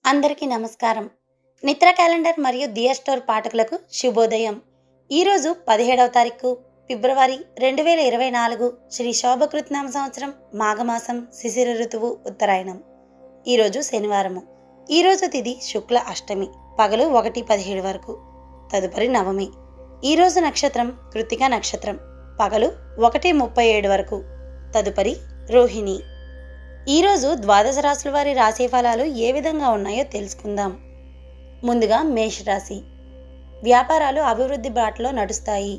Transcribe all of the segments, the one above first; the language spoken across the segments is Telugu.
అందరికీ నమస్కారం. నిత్ర క్యాలెండర్ మరియు దియా స్టోర్ పాఠకులకు శుభోదయం. ఈరోజు 17వ తారీఖు ఫిబ్రవరి 2024 శ్రీ శోభకృత్నామ సంవత్సరం మాఘమాసం శిశిర ఋతువు ఉత్తరాయణం. ఈరోజు శనివారము. ఈరోజు తిథి శుక్ల అష్టమి, పగలు 1:17 వరకు. తదుపరి నవమి. ఈరోజు నక్షత్రం కృత్తిక నక్షత్రం, పగలు 1:37 వరకు. తదుపరి రోహిణి. ఈరోజు ద్వాదశ రాశుల వారి రాశి ఫలాలు ఏ విధంగా ఉన్నాయో తెలుసుకుందాం. ముందుగా మేషరాశి. వ్యాపారాలు అభివృద్ధి బాటలో నడుస్తాయి.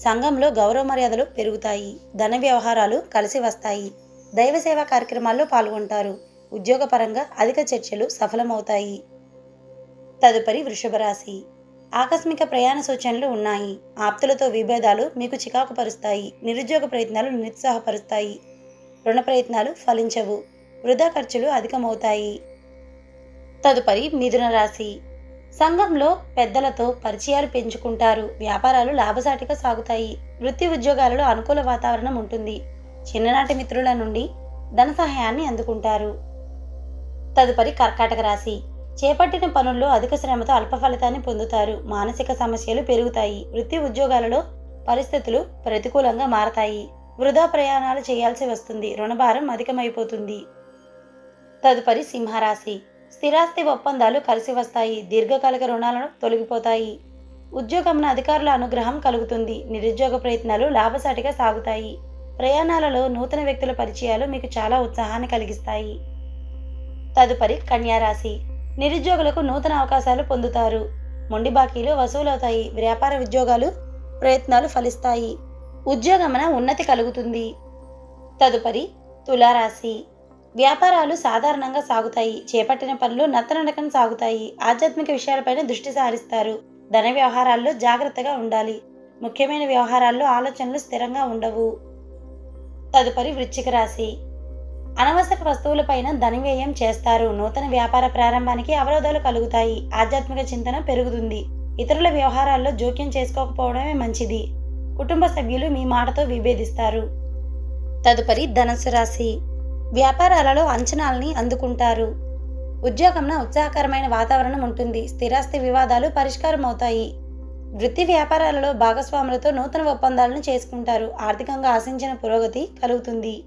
సంఘంలో గౌరవ మర్యాదలు పెరుగుతాయి. ధన వ్యవహారాలు కలిసి వస్తాయి. దైవ సేవా కార్యక్రమాల్లో పాల్గొంటారు. ఉద్యోగపరంగా అధిక చర్చలు సఫలమవుతాయి. తదుపరి వృషభ రాశి. ఆకస్మిక ప్రయాణ సూచనలు ఉన్నాయి. ఆప్తులతో విభేదాలు మీకు చికాకు పరుస్తాయి. నిరుద్యోగ ప్రయత్నాలు నిరుత్సాహపరుస్తాయి. రుణ ప్రయత్నాలు ఫలించవు. వృధా ఖర్చులు అధికమవుతాయి. తదుపరి మిథున రాశి. సంఘంలో పెద్దలతో పరిచయాలు పెంచుకుంటారు. వ్యాపారాలు లాభసాటిగా సాగుతాయి. వృత్తి ఉద్యోగాలలో అనుకూల వాతావరణం ఉంటుంది. చిన్ననాటి మిత్రుల నుండి ధన సహాయాన్ని అందుకుంటారు. తదుపరి కర్కాటక రాశి. చేపట్టిన పనుల్లో అధిక శ్రమతో అల్ప ఫలితాన్ని పొందుతారు. మానసిక సమస్యలు పెరుగుతాయి. వృత్తి ఉద్యోగాలలో పరిస్థితులు ప్రతికూలంగా మారతాయి. వృధా ప్రయాణాలు చేయాల్సి వస్తుంది. రుణభారం అధికమైపోతుంది. తదుపరి సింహరాశి. స్థిరాస్తి ఒప్పందాలు కలిసి వస్తాయి. దీర్ఘకాలిక రుణాలను తొలగిపోతాయి. ఉద్యోగంలో అధికారుల అనుగ్రహం కలుగుతుంది. నిరుద్యోగ ప్రయత్నాలు లాభసాటిగా సాగుతాయి. ప్రయాణాలలో నూతన వ్యక్తుల పరిచయాలు మీకు చాలా ఉత్సాహాన్ని కలిగిస్తాయి. తదుపరి కన్యారాశి. నిరుద్యోగులకు నూతన అవకాశాలు పొందుతారు. మొండి బాకీలు వసూలవుతాయి. వ్యాపార ఉద్యోగాలు ప్రయత్నాలు ఫలిస్తాయి. ఉద్యోగమున ఉన్నతి కలుగుతుంది. తదుపరి తులారాశి. వ్యాపారాలు సాధారణంగా సాగుతాయి. చేపట్టిన పనులు నత్తనడకన సాగుతాయి. ఆధ్యాత్మిక విషయాలపైన దృష్టి సారిస్తారు. ధన వ్యవహారాల్లో జాగ్రత్తగా ఉండాలి. ముఖ్యమైన వ్యవహారాల్లో ఆలోచనలు స్థిరంగా ఉండవు. తదుపరి వృశ్చిక రాశి. అనవసర వస్తువులపైన ధన వ్యయం చేస్తారు. నూతన వ్యాపార ప్రారంభానికి అవరోధాలు కలుగుతాయి. ఆధ్యాత్మిక చింతన పెరుగుతుంది. ఇతరుల వ్యవహారాల్లో జోక్యం చేసుకోకపోవడమే మంచిది. కుటుంబ సభ్యులు మీ మాటతో విభేదిస్తారు. తదుపరి ధనుస్సు రాశి. వ్యాపారాలలో అంచనాల్ని అందుకుంటారు. ఉద్యోగంలో ఉత్సాహకరమైన వాతావరణం ఉంటుంది. స్థిరాస్తి వివాదాలు పరిష్కారం అవుతాయి. వృత్తి వ్యాపారాలలో భాగస్వాములతో నూతన ఒప్పందాలను చేసుకుంటారు. ఆర్థికంగా ఆశించిన పురోగతి కలుగుతుంది.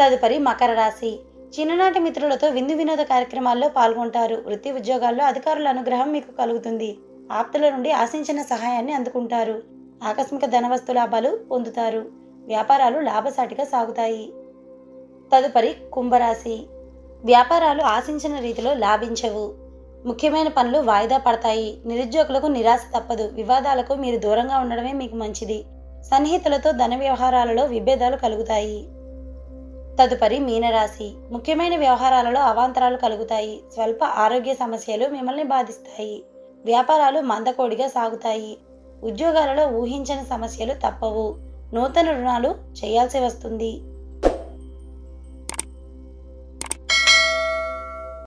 తదుపరి మకర రాశి. చిన్ననాటి మిత్రులతో విందు వినోద కార్యక్రమాల్లో పాల్గొంటారు. వృత్తి ఉద్యోగాల్లో అధికారుల అనుగ్రహం మీకు కలుగుతుంది. ఆప్తుల నుండి ఆశించిన సహాయాన్ని అందుకుంటారు. ఆకస్మిక ధనవస్తు లాభాలు పొందుతారు. వ్యాపారాలు లాభసాటిగా సాగుతాయి. తదుపరి కుంభరాశి. వ్యాపారాలు ఆశించిన రీతిలో లాభించవు. ముఖ్యమైన పనులు వాయిదా పడతాయి. నిరుద్యోగులకు నిరాశ తప్పదు. వివాదాలకు మీరు దూరంగా ఉండడమే మీకు మంచిది. సన్నిహితులతో ధన వ్యవహారాలలో విభేదాలు కలుగుతాయి. తదుపరి మీనరాశి. ముఖ్యమైన వ్యవహారాలలో అవాంతరాలు కలుగుతాయి. స్వల్ప ఆరోగ్య సమస్యలు మిమ్మల్ని బాధిస్తాయి. వ్యాపారాలు మందకోడిగా సాగుతాయి. ఉద్యోగాలలో ఊహించని సమస్యలు తప్పవు. నూతన రుణాలు చేయాల్సి వస్తుంది.